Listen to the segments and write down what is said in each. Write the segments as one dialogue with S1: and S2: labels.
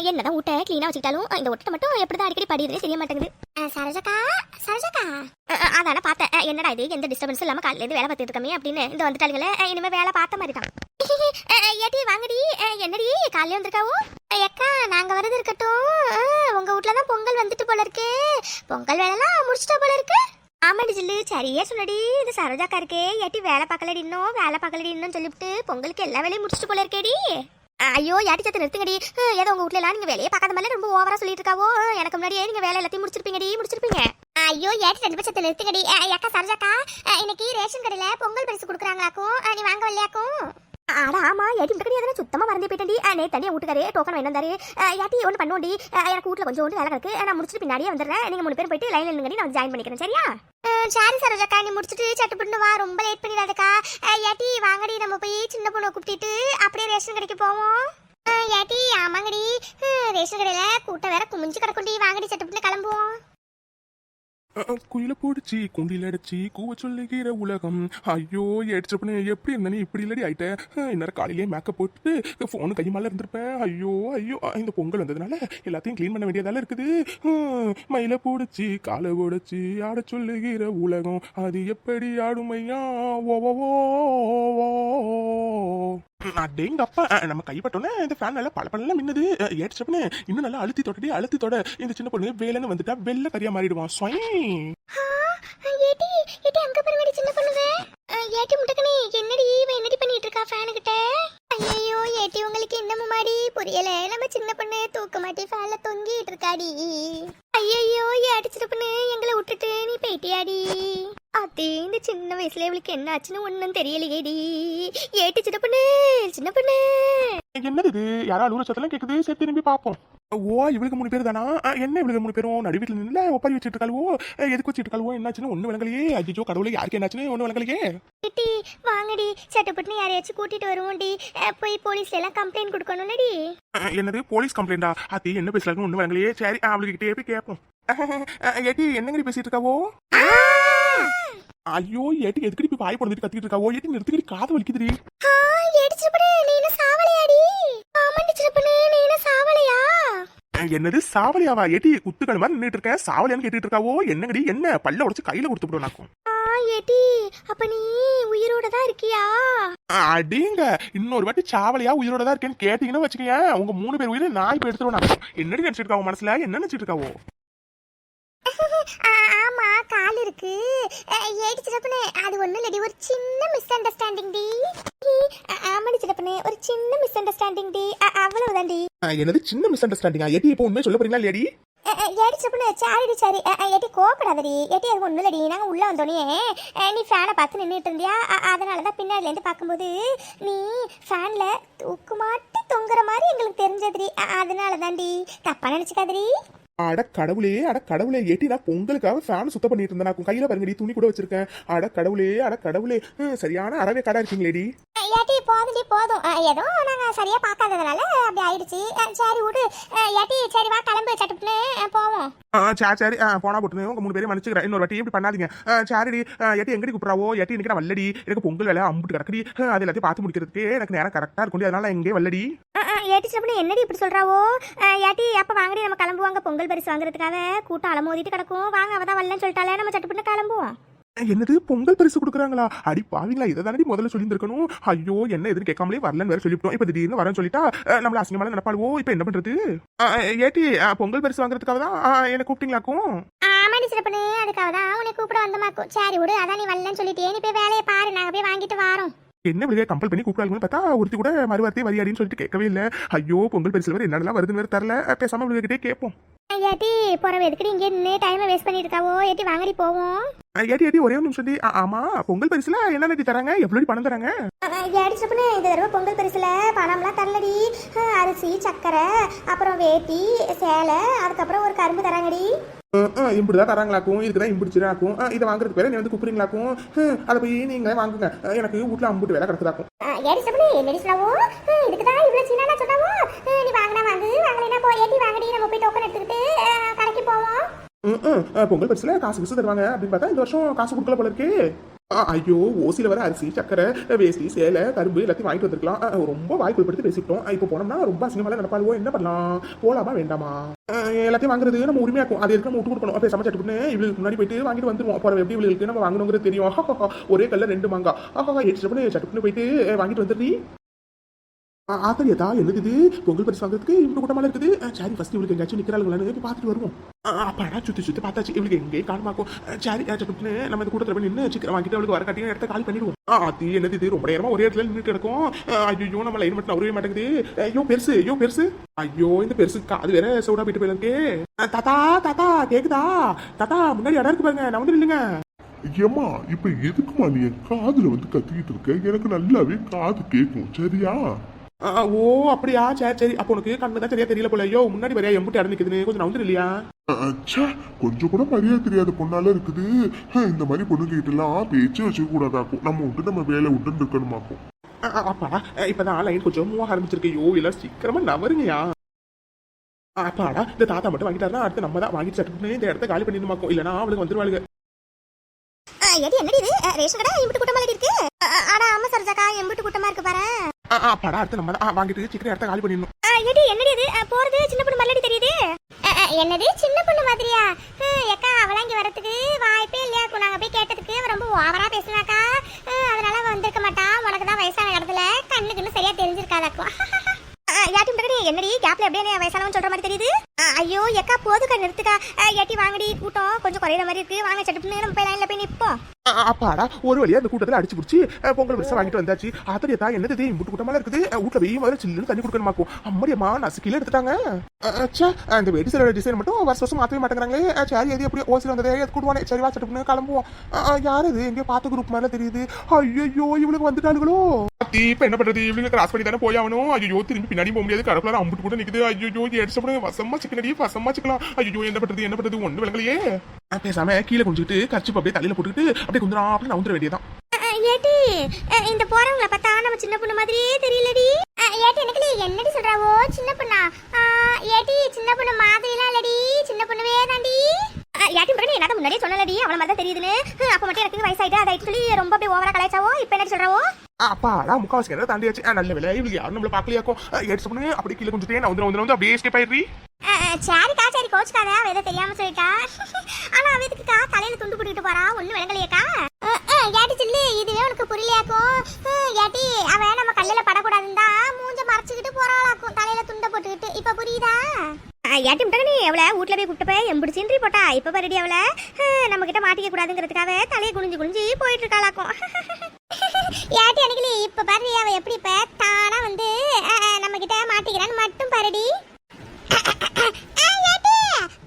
S1: என்னதான் ஊட்ட கிளீனா வச்சுக்கிட்டாலும் இந்த ஒட்டை மட்டும் எப்படிதான் அடிக்கடி படியுதுன்னு தெரிய மாட்டேங்குது. சரோஜாக்கா சரோஜாக்கா அதான பார்த்தேன். என்னடா இது எந்த டிஸ்டர்பன்ஸும் இல்லாம காலையில இருந்து வேலை பார்த்துட்டு இருக்கமே அப்படின்னு இந்த வந்துட்டாளுங்களே. இனிமே வேலை பார்த்த மாதிரி தான். ஏட்டி வாங்கடி. என்னடி காலையில வந்திருக்காவோ? அக்கா நாங்க வரது இருக்கட்டும். உங்க வீட்டுல தான் பொங்கல் வந்துட்டு போல இருக்கு. பொங்கல் வேலைலாம் முடிச்சிட்டா போல இருக்கு. ஆமாடி சொல்லு சரியா சொன்னடி. இது சரோஜாக்கா இருக்கே ஏட்டி வேலை பார்க்கலடி இன்னும் சொல்லிவிட்டு பொங்கலுக்கு எல்லா வேலையும் முடிச்சிட்டு போல இருக்கேடி. ஐயோ ஏட்டி சத்து நிறுத்துங்கடி. ஏதோ உங்க வீட்டுல எல்லாம் நீங்க வேலையை பார்க்காத மாதிரி ரொம்ப ஓவரா சொல்லிட்டு இருக்காவோ. எனக்கு முன்னாடியே நீங்க வேலை எல்லாத்தையும் முடிச்சிருப்பீங்க. ஐயோ ஏட்டி ரெண்டு பட்சத்தை நிறுத்துங்கடி. அக்கா சரோஜாக்கா இன்னைக்கு ரேஷன் கடையில பொங்கல் பரிசு கொடுக்குறாங்களாக்கும். நீ வாங்க வரலையாக்கும்? ஆடா ஆமா ஏட்டி இந்த கடை எதனா சுத்தமா மறந்தே போயிட்டேன்டி. தனியா வீட்டுக்காரு டோக்கன் வேணும் தாரு. ஏட்டி ஒன்று பண்ணுவோண்டி. எனக்கு வீட்டுல கொஞ்சம் வேலை கிடக்கு. நான் முடிச்சுட்டு பின்னாடியே வந்துடுறேன். நீங்க 3 பேர் போயிட்டு லைன்ல நின்னுங்கடி. நான் ஜாயின் பண்ணிக்கிறேன் சரியா? சரி சரோஜாக்கா நீ முடிச்சுட்டு சட்டுப்பட்டு வா. ரொம்ப லேட் பண்ணிடாதக்கா. ஏட்டி வாங்கடி நம்ம போய் சின்ன பொண்ணை கூப்பிட்டு அப்படியே ரேஷன் கடைக்கு போவோம். ஏட்டி ஆமாங்கடி. ரேஷன் கடையில கூட்டம் வேற குமிஞ்சு கிடக்குண்டி. வாங்கடி சட்டுப்பட்டு கிளம்புவோம்.
S2: குயில போடுச்சு குண்டில அடிச்சு கூவ சொல்லுகிற உலகம். ஐயோ ஏடிச்சப்பனே எப்படி இருந்த நீ இப்படி இல்லடி ஆயிட்ட. இந்நேரம் காலையிலேயே மேக்கப் போட்டு போனு கை மேல இருந்திருப்பேன். ஐயோ ஐயோ இந்த பொங்கல் வந்ததுனால எல்லாத்தையும் கிளீன் பண்ண வேண்டியதால இருக்குது. மயில போடுச்சு காலை போடுச்சு ஆட சொல்லுகிற உலகம். அது எப்படி ஆடுமையா ஓவோ. அடேங்கப்பா நம்ம கைப்பட்டோன்னே இந்த ஃபேன் நல்லா பல மின்னது. ஏடிச்சப்பனே இன்னும் நல்லா அழுத்தி தொட இந்த சின்ன பொண்ணு வேலைன்னு வந்துட்டா வெள்ளை கரியா மாறிடுவான்.
S1: ஏட்டி ஏட்டி அங்க பாருங்கடி சின்ன பொண்ணுங்க. ஏட்டி முட்டக்கனே என்னடி என்னடி பண்ணிட்டு இருக்கா ஃபேன் கிட்ட? ஐயோ ஏட்டி உங்களுக்கு என்னமோ மாடி புரியல. நம்ம சின்ன பொண்ணு தூக்க மாட்டி ஃபேன்ல தொங்கிட்டு இருக்காடி. ஐயோ ஏட்டி சின்ன பொண்ணு எங்களை விட்டுட்டு நீ போயிட்டியாடி. அதே இந்த சின்ன வயசுல இவளுக்கு என்ன ஆச்சுன்னு ஒன்னும் தெரியலையேடி. ஏட்டி சின்ன பொண்ணு
S2: என்னது இது யாரா அலுவல சத்தெல்லாம் கேக்குது. சரி திரும்பி பாப்போம். ஓ இவளுக்கு 3 பேர் தானா? என்ன இவளுக்கு 3 பேரும் நடு வீட்டுல நின்று ஒப்பாரி வச்சுட்டு இருக்காளுவோ. எதுக்கு வச்சுட்டு இருக்காளுவோ என்னாச்சுன்னு ஒண்ணு விளங்கலையே. ஐயோ கடவுளே யாருக்கு என்னாச்சுன்னு ஒண்ணு விளங்கலையே.
S1: ஏட்டி வாங்கடி சட்டுப்பட்டு யாரையாச்சும் கூட்டிட்டு வருவோம்டி. போய் போலீஸ்ல எல்லாம் கம்ப்ளைண்ட் கொடுக்கணும்லடி.
S2: என்னது போலீஸ் கம்ப்ளைண்டா? அது என்ன பேசலாம்னு ஒண்ணு விளங்கலையே. சரி அவளுக்கு கிட்டே போய் கேட்போம். ஏட்டி என்னங்கடி பேசிட்டு இருக்காவோ? ஐயோ ஏட்டி எதுக்கடி போய் வாய் போடுறதுக்கு கத்திட்டு இருக்காவோ? ஏட்டி நிறுத்திக்கடி காது வலிக்குதுடி. என்னது சாவலியாவா? ஏட்டி குத்துக்கள் மாதிரி நின்றுட்டு இருக்கேன் சாவலியான்னு கேட்டுட்டு இருக்காவோ. என்னங்கடி என்ன பல்ல உடைச்சு கையில கொடுத்து விடுவோம் நாக்கும்.
S1: ஏட்டி அப்ப நீ உயிரோட தான் இருக்கியா?
S2: அடிங்க இன்னொரு வாட்டி சாவலியா உயிரோட தான் இருக்கேன்னு கேட்டீங்கன்னு வச்சுக்கோங்க உங்க 3 பேர் உயிரை நான் இப்ப எடுத்துருவோம் நாக்கும். என்னடி நினைச்சிட்டு இருக்காவோ மனசுல என்ன நினைச்சிட்டு இருக்காவோ?
S1: ஆமா கால் இருக்கு. ஏடி சிறப்புனே அது ஒண்ணு இல்லடி ஒரு சின்ன மிஸ் அண்டர்ஸ்டாண்டிங் டி. ஆமாடி சிறப்புனே ஒரு சின்ன மிஸ் அண்டர்ஸ்டாண்டிங் டி. அவ்வளவுதான்டி.
S2: என்னது சின்ன மிஸ் அண்டர்ஸ்டாண்டிங்கா? ஏட்டி இப்போ உண்மை சொல்ல போறீங்களா இல்லையாடி?
S1: ஏடி சிறப்புனே சாரிடி சாரி. ஏட்டி கோபப்படாதடி. ஏட்டி அது ஒண்ணு இல்லடி. நாங்க உள்ள வந்தோனே நீ ஃபேனை பார்த்து நின்னுட்டு இருந்தியா. அதனாலதான் பின்னாடில இருந்து பாக்கும்போது நீ ஃபேன்ல தூக்கு மாட்டி தொங்குற மாதிரி எங்களுக்கு தெரிஞ்சதுடி. அதனாலதான்டி தப்பா நினைச்சுக்காதடி.
S2: அட கடவுளே ஏட்டி நான் பொங்கலுக்காக ஃபேன் சுத்தம் பண்ணிட்டு இருந்தேன். நான் கையில பாருங்கடி துணி கூட வச்சிருக்கேன். அட கடவுளே சரியான அறவே கடை இருக்கீங்களேடி.
S1: ஏட்டி போதும். ஏதோ நாங்க சரியா பார்க்காததுனால அப்படி ஆயிடுச்சு. சரி விடு ஏட்டி. சரி வா கிளம்பு சட்டுப்புன்னு போவோம்.
S2: சரி போனா போட்டுன்னு உங்க 3 பேரையும் மன்னிச்சுக்கிறேன். இன்னொரு வாட்டி இப்படி பண்ணாதீங்க. சரிடி ஏட்டி எங்கடி கூப்பிடாவோ? ஏட்டி இன்னைக்கு நான் வல்லடி. எனக்கு பொங்கல் வேலை அம்புட்டு கிடக்கடி. அது எல்லாத்தையும் பார்த்து முடிக்கிறதுக்கு எனக்கு நேரம் கரெக்டா இருக்கும். அதனால எங்கே வல்லடி.
S1: ஏட்டி சிறப்புன்னு என்னடி இப்படி சொல்றாவோ? ஏட்டி அப்ப வாங்கடி நம்ம கிளம்புவாங்க. பொங்கல் பரிசு வாங்குறதுக்காக கூட்டம் அலமோதிட்டு கிடக்கும். வாங்க அவதான் வரலன்னு சொல்லிட்டாலே நம்ம சட்டுப்புன்னு கிளம்புவோம்.
S2: என்னது பொங்கல் பரிசு கொடுக்குறாங்களா? அடி பாவீங்களா இதை தானடி முதல்ல சொல்லியிருந்திருக்கணும். ஐயோ என்ன எதுன்னு கேட்காமலே வரலன்னு வேற சொல்லிவிட்டோம். இப்ப திடீர்னு வரேன்னு சொல்லிட்டா நம்மள அசிங்கமான நினைப்பாளுவோ. இப்ப என்ன பண்றது? ஏட்டி பொங்கல் பரிசு வாங்குறதுக்காக தான் என்ன கூப்பிட்டீங்களாக்கும்?
S1: ஆமாடி சிறப்புன்னு அதுக்காக தான் உன்னை கூப்பிட வந்தமாக்கும். சரி விடு அதான் நீ வரலன்னு சொல்லிட்டே. நீ போய் வேலையை பாரு. நாங்க போய் வாங்கிட்டு வரோம்.
S2: என்ன வெளியே கம்பல் பண்ணி கூப்பிடாங்கன்னு பார்த்தா ஒருத்தி கூட மறுவார்த்தையை வரியாடின்னு சொல்லிட்டு கேட்கவே இல்லை. ஐயோ பொங்கல் பரிசு வேறு என்னெல்லாம் வருதுன்னு வேறு தரல. பேசாம கிட்டே கேட்போம்.
S1: ஏட்டி போறவ எதுக்கடி இங்கே நின்று டைமை வேஸ்ட் பண்ணிட்டு இருக்காவோ? ஏட்டி வாங்கடி போவோம்.
S2: ஏட்டி ஒரே ஒரு நிமிஷம். ஆமா பொங்கல் பரிசுல என்னென்ன தராங்க? எவ்வளவு பணம் தராங்க?
S1: ஏடி சிறப்புன்னு இந்த தடவை பொங்கல் பரிசுல பணம்லாம் தரலடி. அரிசி சக்கரை அப்புறம் வேட்டி சேலை அதுக்கப்புறம் ஒரு கரும்பு தராங்கடி.
S2: இப்படிதான் தராங்களாக்கும். இதுக்குதான் இம்பிடிச்சிடாக்கும். இதை வாங்குறதுக்கு பேர நீ வந்து கூப்பிடுறீங்களாக்கும். அதை போய் நீங்களே வாங்குங்க. எனக்கு வீட்டுல அம்புட்டு வேலை கிடக்குதாக்கும்.
S1: ஏடி சிறப்புன்னு என்னடி சொல்லாவோ? இதுக்குதான் இவ்வளவு சின்ன சொன்னாவோ? நீ வாங்கினா வாங்கு வாங்கலைன்னா போ. ஏட்டி வாங்கடி நம்ம போய் டோக்கன் எடுத்துக்கிட்டு கடைக்கு போவோம்.
S2: பொங்கல் பரிசுல காசு தருவாங்க அப்படின்னு பார்த்தா இந்த வருஷம் காசு கொடுக்கல போல இருக்கு. ஐயோ ஓசியில் வர அரிசி சக்கரை வேஷ்டி சேலை கரும்பு எல்லாத்தையும் வாங்கிட்டு வந்திருக்கலாம் ரொம்ப வாய்ப்புப்படுத்தி பேசிக்கிட்டோம் இப்போ போனோம்னா ரொம்ப அசிங்கமாக நடப்பாளுவோ என்ன பண்ணலாம் போலாமா வேண்டாமா எல்லாத்தையும் வாங்குறது நம்ம உரிமையாக்கும் அது எதுக்கு நம்ம விட்டு கொடுக்கணும் அப்போ சமைச்சிட்டு இவளுக்கு முன்னாடி போயிட்டு வாங்கிட்டு வந்துருவோம் அப்புறம் எப்படி இவளுக்கு நம்ம வாங்கணுங்கிறது தெரியும் ஒரே கல்ல 2 மாங்கா எடுத்துட்டு சட்டுப்புன்னு போயிட்டு வாங்கிட்டு வந்துடுறீ ஆத்தரியதா என்னது பொங்கல் பரிசு வாங்குறதுக்கு இவ்வளவு கூட்டமா இருக்குது சரி ஃபர்ஸ்ட் இவளுக்கு எங்கேயாச்சும் நிக்கிறாளுங்களான்னு போய் பார்த்துட்டு வருவோம் அப்பாடா சுத்தி பார்த்தாச்சு இவளுக்கு எங்கேயும் காணுமாக்கும் சரி சட்டுப்புன்னு நம்ம இந்த கூட்டத்தில் போய் நின்று சீக்கிரம் வாங்கிட்டு அவளுக்கு வர கட்டியும் இடத்த காலி பண்ணிடுவோம் அது என்னது இது ரொம்ப நேரமா ஒரே இடத்துல நின்று கிடக்கும் ஐயோ நம்ம லைன் மட்டும் அவரவே மாட்டேங்குது ஐயோ பெருசு ஐயோ இந்த பெருசு காது வேற சவுடா போயிட்டு போயிருக்கு தாத்தா கேக்குதா தாத்தா முன்னாடி இடம் இருக்கு பாருங்க நான் வந்து இல்லைங்க
S3: ஏம்மா இப்ப எதுக்குமா நீ என் காதுல வந்து கத்திக்கிட்டு இருக்க எனக்கு நல்லாவே காது கேட்கும் சரியா
S2: ஓ அப்படியா சரி அப்போ உனக்கு கண்ணு தான் சரியா தெரியல போல ஐயோ முன்னாடி வரையா எம்புட்டி இடம் நிக்குதுன்னு கொஞ்சம் நவுந்து இல்லையா
S3: அச்சா கொஞ்சம் கூட மரியாதை தெரியாத பொண்ணால இருக்குது இந்த மாதிரி பொண்ணுங்க கிட்ட எல்லாம் பேச்சு வச்சுக்க கூடாதாக்கும் நம்ம விட்டு நம்ம வேலை விட்டு இருக்கணுமாக்கும்
S2: அப்பாடா இப்பதான் லைன் கொஞ்சம் மூவ் ஆரம்பிச்சிருக்கு ஐயோ எல்லாம் சீக்கிரமா நவருங்கயா அப்பாடா இந்த தாத்தா மட்டும் வாங்கிட்டாருன்னா அடுத்து நம்ம தான் வாங்கிட்டு சட்டுன்னு இந்த இடத்த காலி பண்ணிடுமாக்கும் இல்லைன்னா அவளுக்கு வந்துருவாளுங்க
S1: ஏடி என்னடி இது ரேஷன் கடை எம்பிட்டு கூட்டமா இருக்கு ஆனா ஆமா சரோஜாக்கா எம்பிட்டு கூட்டமா இருக்கு பாரு
S2: அப்பாடா அடுத்து நம்ம தான் வாங்கிட்டு சீக்கிரம் இடத்த காலி பண்ணிடணும்
S1: ஏடி என்னடி இது போறது சின்ன பொண்ணு மல்லடி தெரியுது என்னது சின்ன பொண்ணு மாதிரியா ஏக்கா அவளா இங்க வரதுக்கு வாய்ப்பே இல்லையா நாங்க போய் கேட்டதுக்கு ரொம்ப ஓவரா பேசுனாக்கா அதனால வந்திருக்க மாட்டா உனக்கு தான் வயசான இடத்துல கண்ணுக்குன்னு சரியா தெரிஞ்சிருக்காதாக்கும் யாட்டி முன்னாடி என்னடி கேப்ல எப்படியே வயசானவன் சொல்ற மாதிரி தெரியுது ஐயோ எக்கா போதுக்கா நிறுத்துக்கா ஏட்டி வாங்கடி கூட்டம் கொஞ்சம் குறையிற மாதிரி இருக்கு வாங்க சட்டுப்புன்னு நம்ம போய் லைன்ல போய் நிப்போம்
S2: அப்பாடா ஒரு வழியா அந்த கூட்டத்துல அடிச்சு பிடிச்சி பொங்கல் பரிசு வாங்கிட்டு வந்தாச்சு ஆத்தரியதா என்னது இம்புட்டு கூட்டமா இருக்குது வீட்டுல வெயில் முதல்ல சில்லுன்னு தண்ணி கொடுக்கணுமாக்கும் அம்மாடியம்மா நசுக்கில எடுத்துட்டாங்க அந்த வெடி சில டிசைன் மட்டும் வருஷம் மாத்தவே மாட்டேங்கிறாங்களே சரி அது எப்படி ஓசில வந்ததே கூடுவானே சரி வா சட்டுப்புன்னு கிளம்புவோம் யாரு இது எங்கேயோ பார்த்த குரூப் மேல தெரியுது ஐயோ இவளுக்கு வந்துட்டாளுங்களோ இப்ப என்ன பண்றது இவளுக்கு கிராஸ் பண்ணி தானே போயாகணும் ஐயோ திரும்பி பின்னாடி போக முடியாது கடப்புல அம்புட்டு கூட நிக்குது ஐயோ எடுத்து வசமா சிக்கனடி வசமா சிக்கலாம் ஐயோ என்ன பண்றது ஒண்ணு விளங்கலையே பேசாம கீழே குடிச்சிட்டு கர்ச்சிப்பு அப்படியே தலையில போட்டுக்கிட்டு அப்படியே கொஞ்சம் அப்படி நவுந்துட வேண்டியதான்
S1: ஏட்டி இந்த போறவங்கள பார்த்தா நம்ம சின்ன பொண்ணு மாதிரியே தெரியலடி ஏட்டி எனக்கு என்னடி சொல்றாவோ சின்ன பொண்ணா ஏட்டி சின்ன பொண்ணு மாதிரிலாம் இல்லடி சின்ன பொண்ணுவே தாண்டி ஏட்டி முன்னாடி என்ன முன்னாடியே சொல்லலடி அவள மாதிரி தான் தெரியுதுன்னு அப்ப மட்டும் எனக்கு வயசாயிட்டு அதாயிட்டு சொல்லி ரொம்ப அப்படியே ஓவரா கலாய்ச்சாவோ இப்ப என்ன சொல்றாவோ
S2: அப்பாடா முக்காவாசி கிணறு தாண்டியாச்சு நல்ல வேலை இவளுக்கு யாரும் நம்மள பாக்கலையாக்கும் எடுத்து பண்ணு அப்படி கீழே கொஞ்சம் வந்து அப்படியே எஸ்கேப் ஆயிடுறீ
S1: சரிக்கா சரி கோச்சுக்காத அவ எதை தெரியாம சொல்லிட்டா ஆனா அவ எதுக்குக்கா தலையில துண்டு போட்டுக்கிட்டு போறா ஒண்ணு விளங்கலையக்கா ஏட்டி சொல்லு இதுவே உனக்கு புரியலையாக்கும் ஏட்டி அவ நம்ம கல்லுல படக்கூடாதுன்னு தான் மூஞ்ச மறைச்சுக்கிட்டு போறாளாக்கும் தலையில துண்டை போட்டுக்கிட்டு இப்ப புரியுதா ஏட்டி முட்டகனி அவளை வீட்டுல போய் கூப்பிட்டு போய் எம்பிடி சீன்றி போட்டா இப்ப பாருடி அவளை நம்ம கிட்ட மாட்டிக்க கூடாதுங்கிறதுக்காக தலையை குனிஞ்சு போயிட்டு இருக்காளாக்கும் ஏட்டி அன்னைக்கு இப்ப பாரு அவ எப்படி இப்ப தானா வந்து நம்ம கிட்ட மாட்டிக்கிறான்னு மட்டும் பாருடி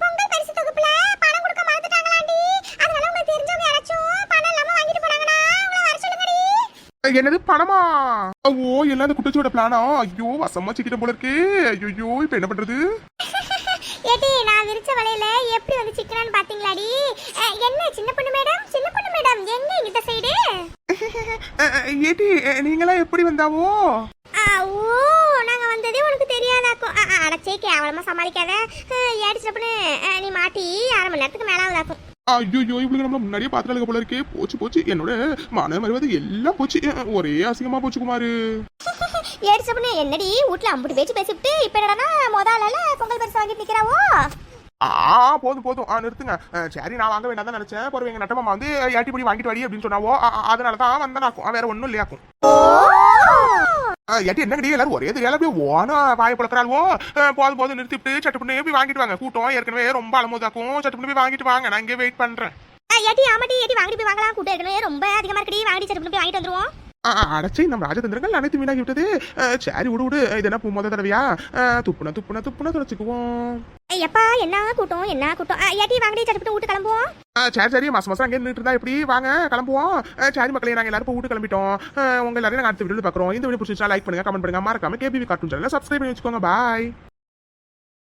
S1: பொங்கல் பரிசு தொகுப்புல பணம் கொடுக்க மறந்துட்டாங்களாண்டி அதனால உங்களுக்கு தெரிஞ்சவங்க யாராச்சும் பணம் இல்லாம வாங்கிட்டு போனாங்கன்னா அவங்கள வர சொல்லுங்கடி
S2: என்னது பணமா ஓ எல்லாம் அந்த குட்டச்சோட பிளானா ஐயோ வசமா சிக்கிட்ட போல இருக்கு ஐயோ இப்ப என்ன பண்றது
S1: ஏட்டி நான் விரிச்ச வலையில எப்படி வந்து சிக்கனான்னு பாத்தீங்களாடி என்ன சின்ன பொண்ணு மேடம் எங்க இந்த சைடு
S2: ஏட்டி நீங்களா எப்படி வந்தாவோ
S1: ஓ நாங்க வந்ததே உனக்கு தெரியாதாக்கும் அடச்சே கேவலமா சமாளிக்காத ஏடிச்சப்பனு நீ மாட்டி 1/2 மணி நேரத்துக்கு மேல ஆகுதாக்கும்
S2: ஐயோ இவளுக்கு நம்மள முன்னாடியே பாத்துறாங்க போல இருக்கே போச்சு என்னோட மான மறுவது எல்லாம் போச்சு ஒரே அசிங்கமா போச்சு குமாரு
S1: ஏடிச்சப்பனு என்னடி வீட்டுல அம்புட்டு பேசிவிட்டு இப்ப என்னடா முதல்ல பொங்கல் பரிசு வாங்கிட்டு நிக்கிறாவோ
S2: போதும் நிறுத்துங்க சரி நான் வாங்க வேண்டாம் தான் நினைச்சேன் போற எங்க நட்டமாமா வந்து ஏட்டிப்படி வாங்கிட்டு வாடி அப்படின்னு சொன்னாவோ அதனாலதான் வந்தனாக்கும் வேற ஒண்ணும் இல்லையாக்கும் ஏட்டி என்ன கிடையாது எல்லாரும் ஒரே தெரியாத அப்படியே ஓனா வாய பழக்கிறாள்வோ போதும் நிறுத்திட்டு சட்டு பண்ணி போய் வாங்கிட்டு வாங்க கூட்டம் ஏற்கனவே ரொம்ப அலமோதாக்கும் சட்டு பண்ணி போய் வாங்கிட்டு வாங்க நான் இங்கே வெயிட் பண்றேன்
S1: ஏட்டி ஆமாட்டி ஏட்டி வாங்கிட்டு போய் வாங்கலாம் கூட்டம் ஏற்கனவே ரொம்ப அதிகமா இருக்கடி வாங்கிட்டு சட்டு பண்ணி போய் வாங்கிட்டு வந்துருவோம்
S2: அடைச்சி நம்ம ராஜதந்திரங்கள் அனைத்து வீணாகி விட்டது சரி விடு இது என்ன முத தடவையா துப்புன தொடச்சுக்குவோம்
S1: எப்பா என்ன கூட்டம் ஏட்டி வாங்கடி சட்டு வீட்டு கிளம்புவோம்
S2: சரி மாசம் அங்கே நின்று இருந்தா எப்படி வாங்க கிளம்புவோம் சரி மக்களே நாங்க எல்லாரும் வீட்டு கிளம்பிட்டோம் உங்க எல்லாரையும் நாங்கள் அடுத்த வீடியோ பார்க்குறோம் இந்த வீடியோ பிடிச்சிருச்சா லைக் பண்ணுங்க கமெண்ட் பண்ணுங்க மறக்காம கேபிவி கார்ட்டூன் சேனலை சப்ஸ்கிரைப் பண்ணி வச்சுக்கோங்க பாய்